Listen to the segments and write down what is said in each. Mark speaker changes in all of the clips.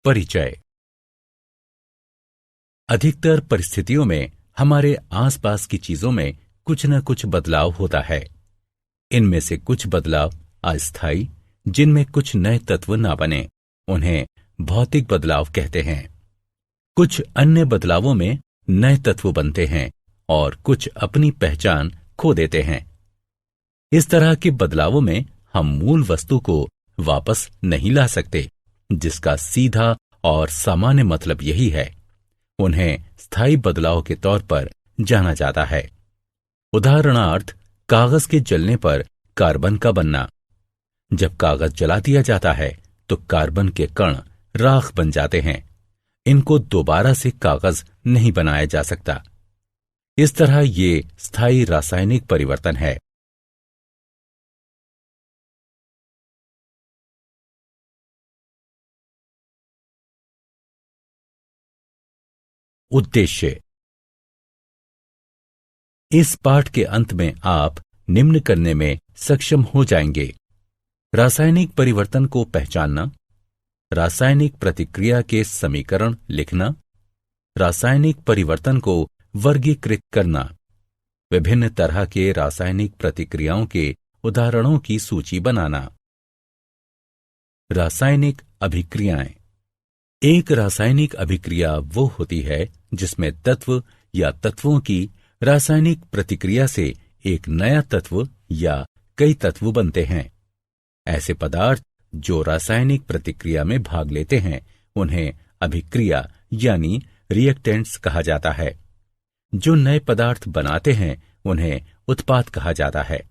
Speaker 1: परिचय। अधिकतर परिस्थितियों में हमारे आसपास की चीजों में कुछ न कुछ बदलाव होता है। इनमें से कुछ बदलाव अस्थायी, जिनमें कुछ नए तत्व ना बने, उन्हें भौतिक बदलाव कहते हैं। कुछ अन्य बदलावों में नए तत्व बनते हैं और कुछ अपनी पहचान खो देते हैं। इस तरह के बदलावों में हम मूल वस्तु को वापस नहीं ला सकते, जिसका सीधा और सामान्य मतलब यही है। उन्हें स्थायी बदलाव के तौर पर जाना जाता है। उदाहरणार्थ, कागज के जलने पर कार्बन का बनना। जब कागज जला दिया जाता है तो कार्बन के कण राख बन जाते हैं। इनको दोबारा से कागज नहीं बनाया जा सकता। इस तरह ये स्थायी रासायनिक परिवर्तन है। उद्देश्य। इस पाठ के अंत में आप निम्न करने में सक्षम हो जाएंगे: रासायनिक परिवर्तन को पहचानना, रासायनिक प्रतिक्रिया के समीकरण लिखना, रासायनिक परिवर्तन को वर्गीकृत करना, विभिन्न तरह के रासायनिक प्रतिक्रियाओं के उदाहरणों की सूची बनाना। रासायनिक अभिक्रियाएं। एक रासायनिक अभिक्रिया वो होती है जिसमें तत्व या तत्वों की रासायनिक प्रतिक्रिया से एक नया तत्व या कई तत्व बनते हैं। ऐसे पदार्थ जो रासायनिक प्रतिक्रिया में भाग लेते हैं उन्हें अभिक्रिया यानी रिएक्टेंट्स कहा जाता है। जो नए पदार्थ बनाते हैं उन्हें उत्पाद कहा जाता है।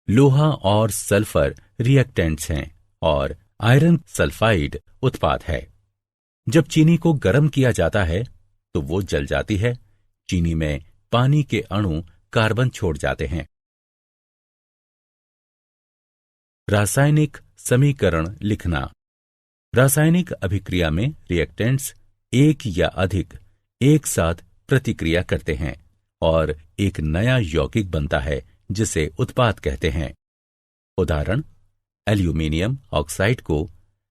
Speaker 1: लोहा और सल्फर रिएक्टेंट्स हैं और आयरन सल्फाइड उत्पाद है। जब चीनी को गर्म किया जाता है तो वो जल जाती है। चीनी में पानी के अणु कार्बन छोड़ जाते हैं। रासायनिक समीकरण लिखना। रासायनिक अभिक्रिया में रिएक्टेंट्स एक या अधिक एक साथ प्रतिक्रिया करते हैं और एक नया यौगिक बनता है जिसे उत्पाद कहते हैं। उदाहरण: एल्यूमीनियम ऑक्साइड को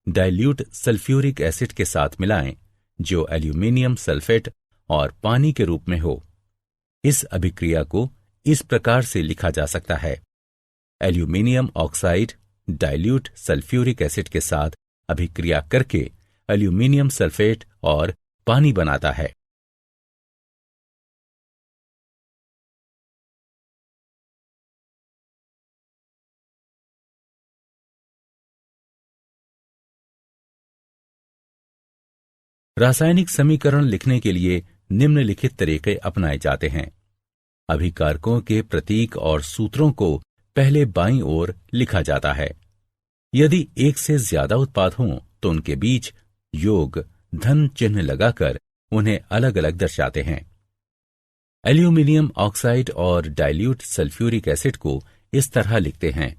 Speaker 1: डाइल्यूट सल्फ्यूरिक एसिड के साथ मिलाएं, जो एल्यूमीनियम सल्फेट और पानी के रूप में हो। इस अभिक्रिया को इस प्रकार से लिखा जा सकता है: aluminium oxide dilute sulphuric acid के साथ अभिक्रिया करके एल्यूमीनियम सल्फेट और पानी बनाता है। रासायनिक समीकरण लिखने के लिए निम्नलिखित तरीके अपनाए जाते हैं। अभिकारकों के प्रतीक और सूत्रों को पहले बाईं ओर लिखा जाता है। यदि एक से ज्यादा उत्पाद हों तो उनके बीच योग धन चिन्ह लगाकर उन्हें अलग अलग दर्शाते हैं। एल्यूमीनियम ऑक्साइड और डाइल्यूट सल्फ्यूरिक एसिड को इस तरह लिखते हैं।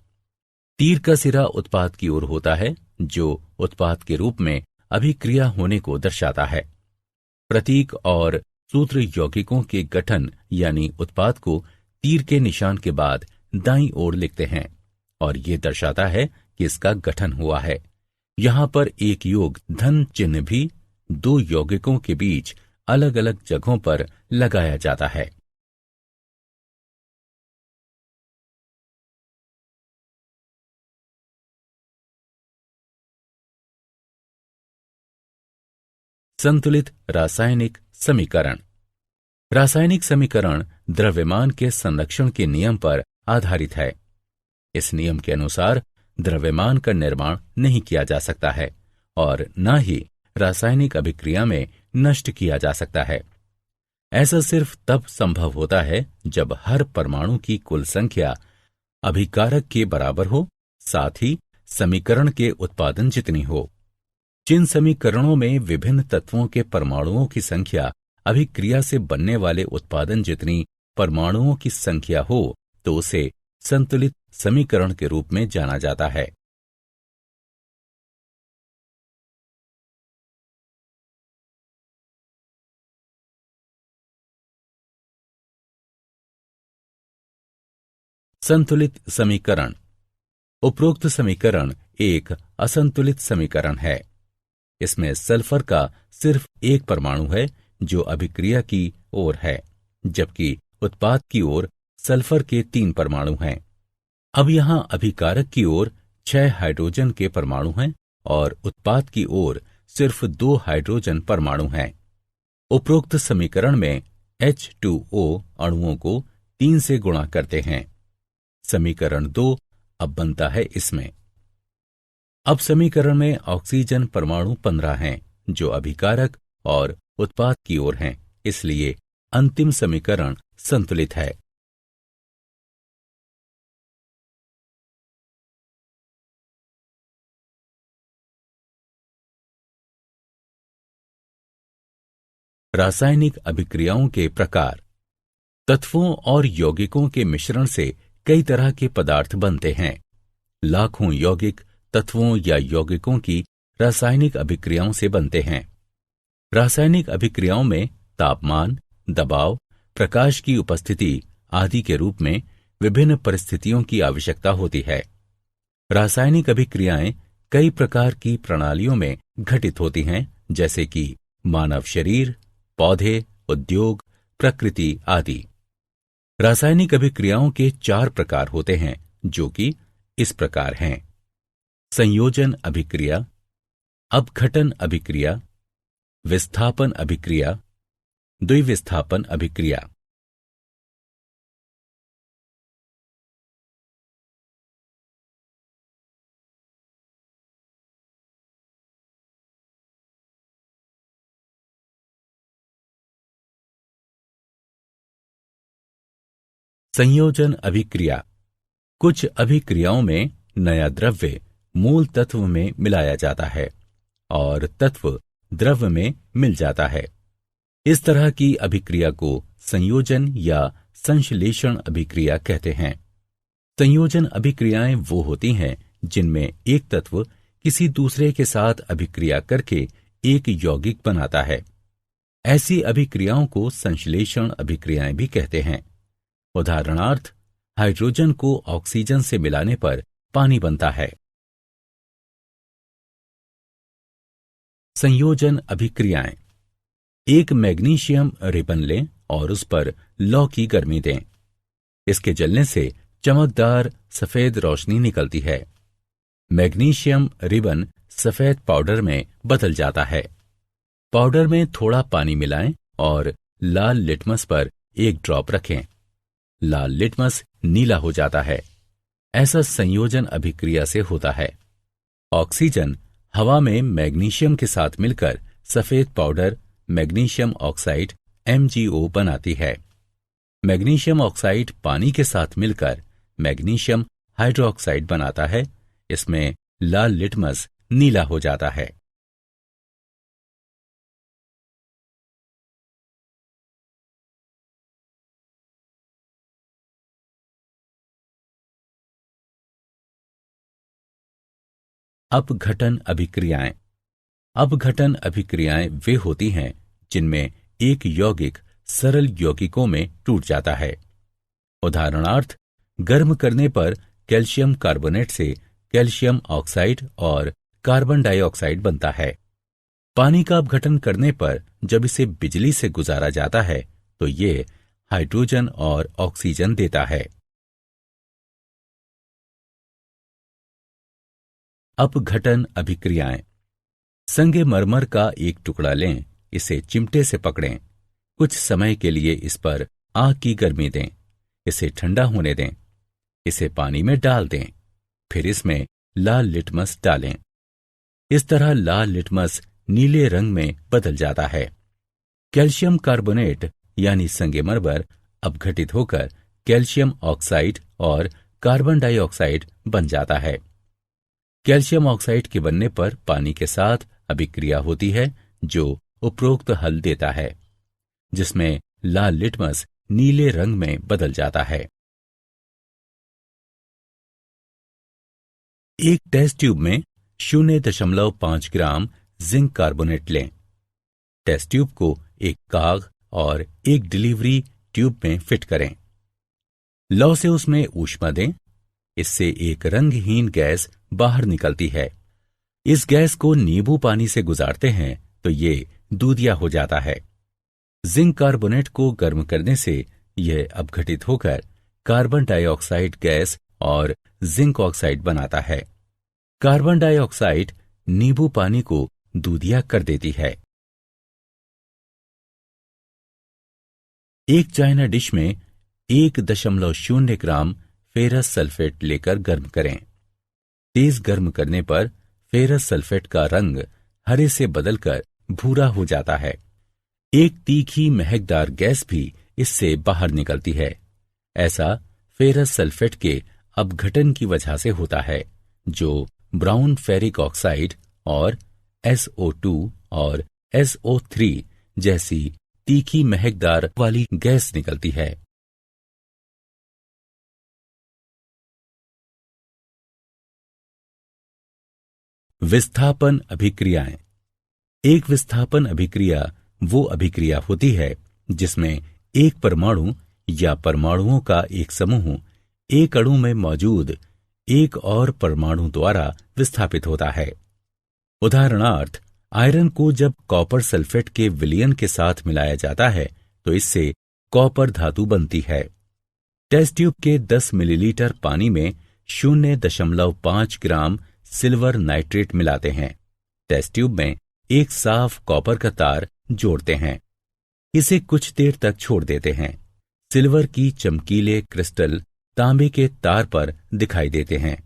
Speaker 1: तीर का सिरा उत्पाद की ओर होता है, जो उत्पाद के रूप में अभिक्रिया होने को दर्शाता है। प्रतीक और सूत्र यौगिकों के गठन यानी उत्पाद को तीर के निशान के बाद दाईं ओर लिखते हैं और ये दर्शाता है कि इसका गठन हुआ है। यहां पर एक योग धन चिन्ह भी दो यौगिकों के बीच अलग अलग जगहों पर लगाया जाता है। संतुलित रासायनिक समीकरण। रासायनिक समीकरण द्रव्यमान के संरक्षण के नियम पर आधारित है। इस नियम के अनुसार द्रव्यमान का निर्माण नहीं किया जा सकता है और न ही रासायनिक अभिक्रिया में नष्ट किया जा सकता है। ऐसा सिर्फ तब संभव होता है जब हर परमाणु की कुल संख्या अभिकारक के बराबर हो, साथ ही समीकरण के उत्पादन जितनी हो। जिन समीकरणों में विभिन्न तत्वों के परमाणुओं की संख्या अभिक्रिया से बनने वाले उत्पादन जितनी परमाणुओं की संख्या हो तो उसे संतुलित समीकरण के रूप में जाना जाता है। संतुलित समीकरण। उपरोक्त समीकरण एक असंतुलित समीकरण है। इसमें सल्फर का सिर्फ एक परमाणु है जो अभिक्रिया की ओर है, जबकि उत्पाद की ओर सल्फर के 3 परमाणु हैं। अब यहां अभिकारक की ओर 6 हाइड्रोजन के परमाणु हैं और उत्पाद की ओर सिर्फ 2 हाइड्रोजन परमाणु हैं। उपरोक्त समीकरण में H2O अणुओं को 3 से गुणा करते हैं। समीकरण 2 अब बनता है इसमें। अब समीकरण में ऑक्सीजन परमाणु 15 हैं जो अभिकारक और उत्पाद की ओर हैं, इसलिए अंतिम समीकरण संतुलित है। रासायनिक अभिक्रियाओं के प्रकार। तत्वों और यौगिकों के मिश्रण से कई तरह के पदार्थ बनते हैं। लाखों यौगिक तत्वों या यौगिकों की रासायनिक अभिक्रियाओं से बनते हैं। रासायनिक अभिक्रियाओं में तापमान, दबाव, प्रकाश की उपस्थिति आदि के रूप में विभिन्न परिस्थितियों की आवश्यकता होती है। रासायनिक अभिक्रियाएं कई प्रकार की प्रणालियों में घटित होती हैं, जैसे कि मानव शरीर, पौधे, उद्योग, प्रकृति आदि। रासायनिक अभिक्रियाओं के 4 प्रकार होते हैं, जो कि इस प्रकार हैं: संयोजन अभिक्रिया, अपघटन अभिक्रिया, विस्थापन अभिक्रिया, द्विविस्थापन अभिक्रिया। संयोजन अभिक्रिया। कुछ अभिक्रियाओं में नया द्रव्य मूल तत्व में मिलाया जाता है और तत्व द्रव्य में मिल जाता है। इस तरह की अभिक्रिया को संयोजन या संश्लेषण अभिक्रिया कहते हैं। संयोजन अभिक्रियाएं वो होती हैं जिनमें एक तत्व किसी दूसरे के साथ अभिक्रिया करके एक यौगिक बनाता है। ऐसी अभिक्रियाओं को संश्लेषण अभिक्रियाएं भी कहते हैं। उदाहरणार्थ, हाइड्रोजन को ऑक्सीजन से मिलाने पर पानी बनता है। संयोजन अभिक्रियाएं। एक मैग्नीशियम रिबन लें और उस पर लौ की गर्मी दें। इसके जलने से चमकदार सफेद रोशनी निकलती है। मैग्नीशियम रिबन सफेद पाउडर में बदल जाता है। पाउडर में थोड़ा पानी मिलाएं और लाल लिटमस पर एक ड्रॉप रखें। लाल लिटमस नीला हो जाता है। ऐसा संयोजन अभिक्रिया से होता है। ऑक्सीजन हवा में मैग्नीशियम के साथ मिलकर सफेद पाउडर मैग्नीशियम ऑक्साइड MgO बनाती है। मैग्नीशियम ऑक्साइड पानी के साथ मिलकर मैग्नीशियम हाइड्रोक्साइड बनाता है। इसमें लाल लिटमस नीला हो जाता है। अपघटन अभिक्रियाएं। अपघटन अभिक्रियाएं वे होती हैं जिनमें एक यौगिक सरल यौगिकों में टूट जाता है। उदाहरणार्थ, गर्म करने पर कैल्शियम कार्बोनेट से कैल्शियम ऑक्साइड और कार्बन डाइऑक्साइड बनता है। पानी का अपघटन करने पर जब इसे बिजली से गुजारा जाता है तो ये हाइड्रोजन और ऑक्सीजन देता है। अपघटन अभिक्रियाएं। संगमरमर का एक टुकड़ा लें, इसे चिमटे से पकड़ें, कुछ समय के लिए इस पर आग की गर्मी दें, इसे ठंडा होने दें, इसे पानी में डाल दें, फिर इसमें लाल लिटमस डालें। इस तरह लाल लिटमस नीले रंग में बदल जाता है। कैल्शियम कार्बोनेट यानी संगमरमर अपघटित होकर कैल्शियम ऑक्साइड और कार्बन डाइऑक्साइड बन जाता है। कैल्शियम ऑक्साइड के बनने पर पानी के साथ अभिक्रिया होती है जो उपरोक्त हल देता है, जिसमें लाल लिटमस नीले रंग में बदल जाता है। एक टेस्ट ट्यूब में 0.5 ग्राम जिंक कार्बोनेट लें। टेस्ट ट्यूब को एक काग और एक डिलीवरी ट्यूब में फिट करें। लौ से उसमें ऊष्मा दें। इससे एक रंगहीन गैस बाहर निकलती है। इस गैस को नींबू पानी से गुजारते हैं तो ये दूधिया हो जाता है। जिंक कार्बोनेट को गर्म करने से यह अपघटित होकर कार्बन डाइऑक्साइड गैस और जिंक ऑक्साइड बनाता है। कार्बन डाइऑक्साइड नींबू पानी को दूधिया कर देती है। एक चाइना डिश में 1.0 ग्राम फेरस सल्फेट लेकर गर्म करें। तेज गर्म करने पर फेरस सल्फेट का रंग हरे से बदलकर भूरा हो जाता है। एक तीखी महकदार गैस भी इससे बाहर निकलती है। ऐसा फेरस सल्फेट के अपघटन की वजह से होता है, जो ब्राउन फेरिक ऑक्साइड और SO2 और SO3 जैसी तीखी महकदार वाली गैस निकलती है। विस्थापन अभिक्रियाएं। एक विस्थापन अभिक्रिया वो अभिक्रिया होती है जिसमें एक परमाणु या परमाणुओं का एक समूह एक अणु में मौजूद एक और परमाणु द्वारा विस्थापित होता है। उदाहरणार्थ, आयरन को जब कॉपर सल्फेट के विलयन के साथ मिलाया जाता है तो इससे कॉपर धातु बनती है। टेस्ट ट्यूब के 10 मिलीलीटर पानी में 0.5 ग्राम सिल्वर नाइट्रेट मिलाते हैं। टेस्ट ट्यूब में एक साफ कॉपर का तार जोड़ते हैं। इसे कुछ देर तक छोड़ देते हैं। सिल्वर की चमकीले क्रिस्टल तांबे के तार पर दिखाई देते हैं।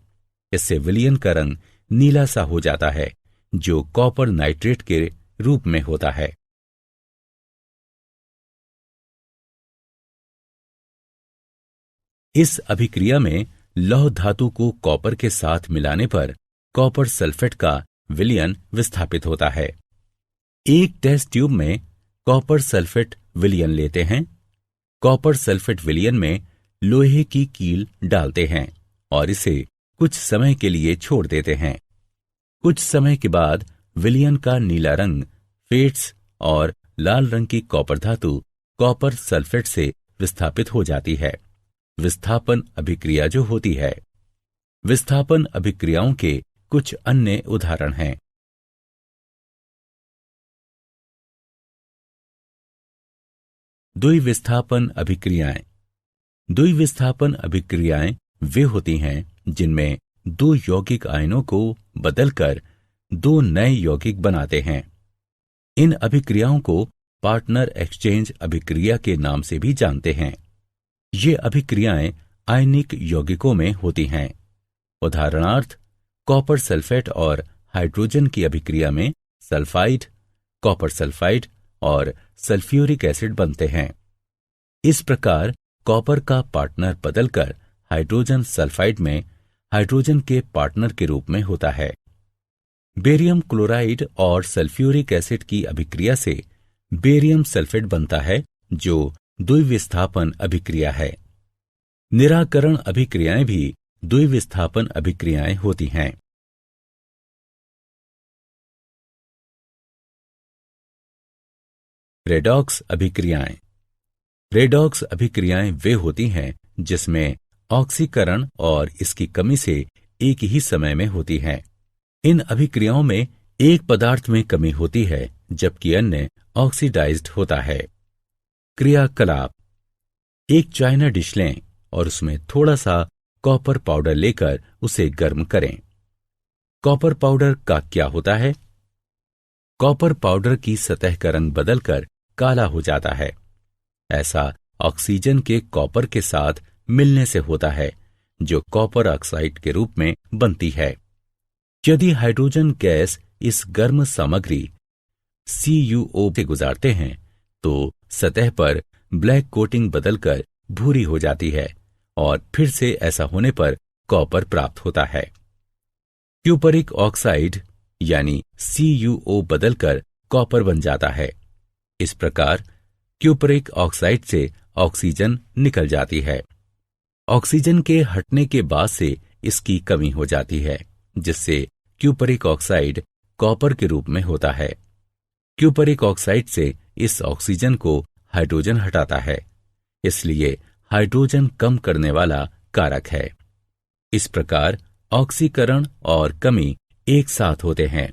Speaker 1: इससे विलयन का रंग नीला सा हो जाता है, जो कॉपर नाइट्रेट के रूप में होता है। इस अभिक्रिया में लौह धातु को कॉपर के साथ मिलाने पर कॉपर सल्फेट का विलयन विस्थापित होता है। एक टेस्ट ट्यूब में कॉपर सल्फेट विलयन लेते हैं। कॉपर सल्फेट विलयन में लोहे की कील डालते हैं और इसे कुछ समय के लिए छोड़ देते हैं। कुछ समय के बाद विलयन का नीला रंग फेट्स और लाल रंग की कॉपर धातु कॉपर सल्फेट से विस्थापित हो जाती है। विस्थापन अभिक्रिया जो होती है। विस्थापन अभिक्रियाओं के कुछ अन्य उदाहरण हैं। द्विविस्थापन अभिक्रियाएं। द्विविस्थापन अभिक्रियाएं वे होती हैं जिनमें दो यौगिक आयनों को बदलकर दो नए यौगिक बनाते हैं। इन अभिक्रियाओं को पार्टनर एक्सचेंज अभिक्रिया के नाम से भी जानते हैं। ये अभिक्रियाएं आयनिक यौगिकों में होती हैं। उदाहरणार्थ, कॉपर सल्फेट और हाइड्रोजन की अभिक्रिया में सल्फाइड, कॉपर सल्फाइड और सल्फ्यूरिक एसिड बनते हैं। इस प्रकार कॉपर का पार्टनर बदलकर हाइड्रोजन सल्फाइड में हाइड्रोजन के पार्टनर के रूप में होता है। बेरियम क्लोराइड और सल्फ्यूरिक एसिड की अभिक्रिया से बेरियम सल्फेट बनता है, जो द्विविस्थापन अभिक्रिया है। निराकरण अभिक्रियाएं भी द्विविस्थापन अभिक्रियाएं होती हैं। रेडॉक्स अभिक्रियाएं। रेडॉक्स अभिक्रियाएं वे होती हैं जिसमें ऑक्सीकरण और इसकी कमी से एक ही समय में होती हैं। इन अभिक्रियाओं में एक पदार्थ में कमी होती है जबकि अन्य ऑक्सीडाइज्ड होता है। क्रियाकलाप। एक चाइना डिश लें और उसमें थोड़ा सा कॉपर पाउडर लेकर उसे गर्म करें। कॉपर पाउडर का क्या होता है? कॉपर पाउडर की सतह का रंग बदलकर काला हो जाता है। ऐसा ऑक्सीजन के कॉपर के साथ मिलने से होता है, जो कॉपर ऑक्साइड के रूप में बनती है। यदि हाइड्रोजन गैस इस गर्म सामग्री CuO से गुजारते हैं तो सतह पर ब्लैक कोटिंग बदलकर भूरी हो जाती है और फिर से ऐसा होने पर कॉपर प्राप्त होता है। क्यूपरिक ऑक्साइड यानी CuO बदलकर कॉपर बन जाता है। इस प्रकार क्यूपरिक ऑक्साइड से ऑक्सीजन निकल जाती है। ऑक्सीजन के हटने के बाद से इसकी कमी हो जाती है, जिससे क्यूपरिक ऑक्साइड कॉपर के रूप में होता है। क्यूपरिक ऑक्साइड से इस ऑक्सीजन को हाइड्रोजन हटाता है, इसलिए हाइड्रोजन कम करने वाला कारक है। इस प्रकार ऑक्सीकरण और कमी एक साथ होते हैं।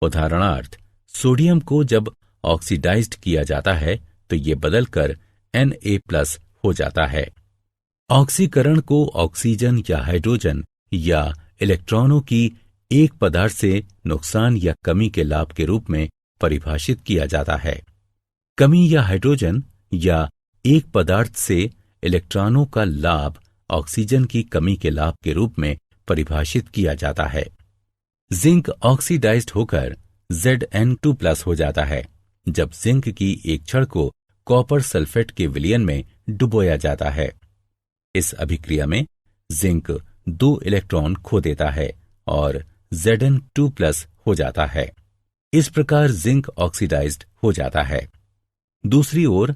Speaker 1: उदाहरणार्थ, सोडियम को जब ऑक्सीडाइज्ड किया जाता है तो ये बदलकर Na+ हो जाता है। ऑक्सीकरण को ऑक्सीजन या हाइड्रोजन या इलेक्ट्रॉनों की एक पदार्थ से नुकसान या कमी के लाभ के रूप में परिभाषित किया जाता है। कमी या हाइड्रोजन या एक पदार्थ से इलेक्ट्रॉनों का लाभ ऑक्सीजन की कमी के लाभ के रूप में परिभाषित किया जाता है। जिंक ऑक्सीडाइज्ड होकर Zn2+ हो जाता है जब जिंक की एक छड़ को कॉपर सल्फेट के विलयन में डुबोया जाता है। इस अभिक्रिया में जिंक 2 इलेक्ट्रॉन खो देता है और Zn2+ हो जाता है। इस प्रकार जिंक ऑक्सीडाइज्ड हो जाता है। दूसरी ओर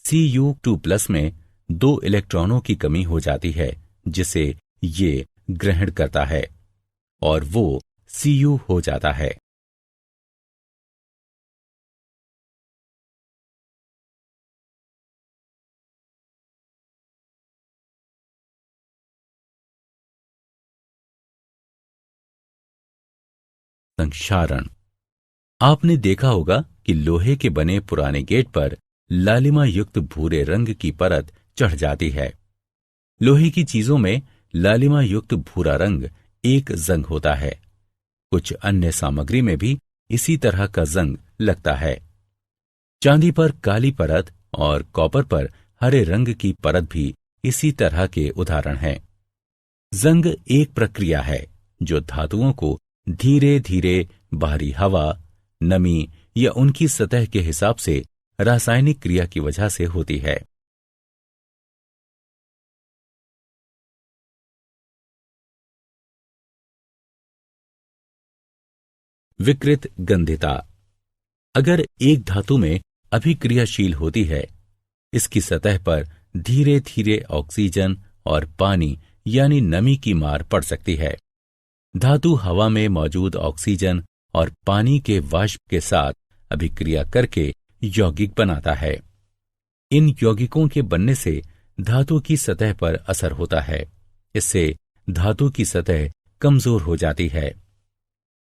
Speaker 1: Cu2+ में 2 इलेक्ट्रॉनों की कमी हो जाती है जिसे ये ग्रहण करता है और वो Cu हो जाता है। संक्षारण। आपने देखा होगा कि लोहे के बने पुराने गेट पर लालिमा युक्त भूरे रंग की परत चढ़ जाती है। लोहे की चीजों में लालिमा युक्त भूरा रंग एक जंग होता है। कुछ अन्य सामग्री में भी इसी तरह का जंग लगता है। चांदी पर काली परत और कॉपर पर हरे रंग की परत भी इसी तरह के उदाहरण हैं। जंग एक प्रक्रिया है जो धातुओं को धीरे धीरे बाहरी हवा, नमी या उनकी सतह के हिसाब से रासायनिक क्रिया की वजह से होती है। विकृत गंधिता। अगर एक धातु में अभिक्रियाशील होती है, इसकी सतह पर धीरे धीरे ऑक्सीजन और पानी यानी नमी की मार पड़ सकती है। धातु हवा में मौजूद ऑक्सीजन और पानी के वाष्प के साथ अभिक्रिया करके यौगिक बनाता है। इन यौगिकों के बनने से धातु की सतह पर असर होता है। इससे धातु की सतह कमजोर हो जाती है।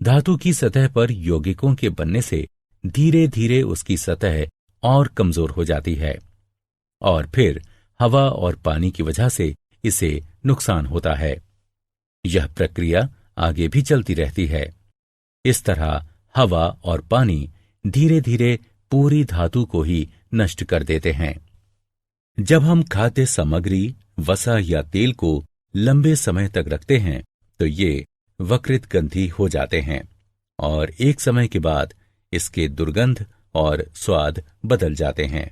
Speaker 1: धातु की सतह पर यौगिकों के बनने से धीरे धीरे उसकी सतह और कमजोर हो जाती है और फिर हवा और पानी की वजह से इसे नुकसान होता है। यह प्रक्रिया आगे भी चलती रहती है। इस तरह हवा और पानी धीरे धीरे पूरी धातु को ही नष्ट कर देते हैं। जब हम खाद्य सामग्री, वसा या तेल को लंबे समय तक रखते हैं तो ये वकृत गंधी हो जाते हैं और एक समय के बाद इसके दुर्गंध और स्वाद बदल जाते हैं।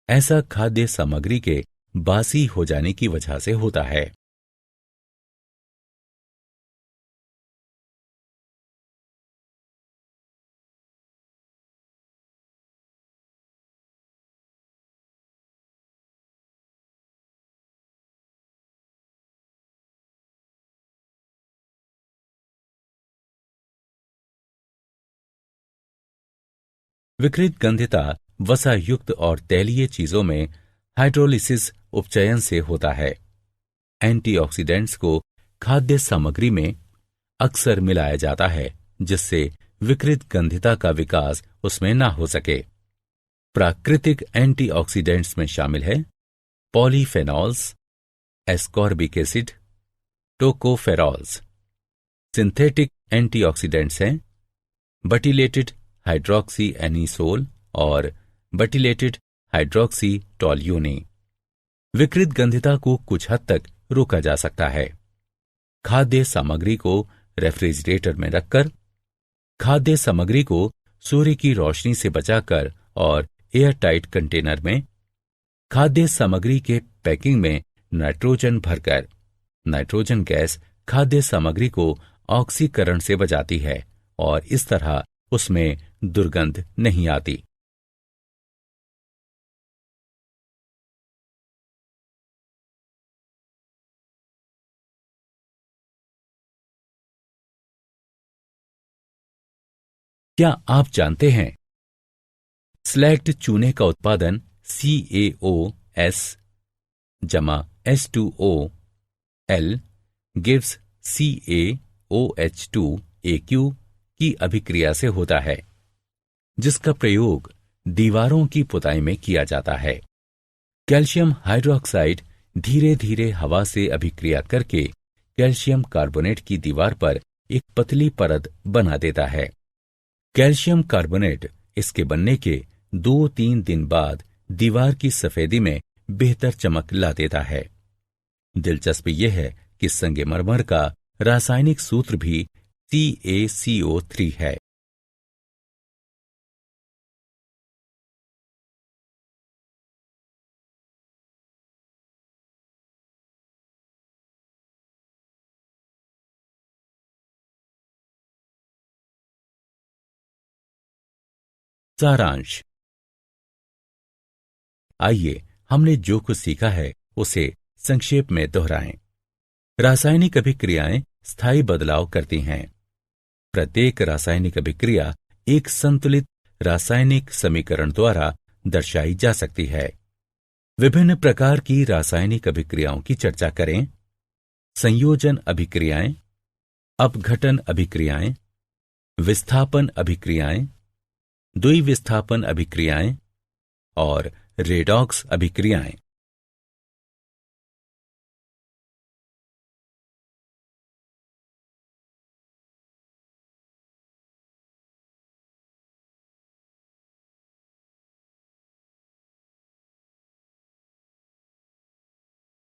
Speaker 1: ऐसा खाद्य सामग्री के बासी हो जाने की वजह से होता है। विकृत गंधिता वसा युक्त और तैलीय चीजों में हाइड्रोलिसिस उपचयन से होता है। एंटीऑक्सीडेंट्स को खाद्य सामग्री में अक्सर मिलाया जाता है जिससे विकृत गंधिता का विकास उसमें ना हो सके। प्राकृतिक एंटीऑक्सीडेंट्स में शामिल है polyphenols, ascorbic acid, tocopherols. Synthetic antioxidants हैं बटिलेटेड हाइड्रोक्सी एनिसोल और बटिलेटेड हाइड्रोक्सी टोल्यूनी। विकृत गंधिता को कुछ हद तक रोका जा सकता है। खाद्य सामग्री को रेफ्रिजरेटर में रखकर, खाद्य सामग्री को सूर्य की रोशनी से बचाकर और एयरटाइट कंटेनर में, खाद्य सामग्री के पैकिंग में नाइट्रोजन भरकर। नाइट्रोजन गैस खाद्य सामग्री को ऑक्सीकरण से बचाती है और इस तरह उसमें दुर्गंध नहीं आती। क्या आप जानते हैं स्लैग्ड चूने का उत्पादन CaOS जमा H2O L gives CaOH2 AQ की अभिक्रिया से होता है, जिसका प्रयोग दीवारों की पुताई में किया जाता है। कैल्शियम हाइड्रोक्साइड धीरे धीरे हवा से अभिक्रिया करके कैल्शियम कार्बोनेट की दीवार पर एक पतली परत बना देता है। कैल्शियम कार्बोनेट इसके बनने के 2-3 दिन बाद दीवार की सफेदी में बेहतर चमक ला देता है। दिलचस्प यह है कि संगमरमर का रासायनिक सूत्र भी CaCO3 है। सारांश। आइए हमने जो कुछ सीखा है उसे संक्षेप में दोहराएं। रासायनिक अभिक्रियाएं स्थायी बदलाव करती हैं। प्रत्येक रासायनिक अभिक्रिया एक संतुलित रासायनिक समीकरण द्वारा दर्शाई जा सकती है। विभिन्न प्रकार की रासायनिक अभिक्रियाओं की चर्चा करें। संयोजन अभिक्रियाएं, अपघटन अभिक्रियाएं, विस्थापन अभिक्रियाएं, द्विविस्थापन अभिक्रियाएं और रेडॉक्स अभिक्रियाएं।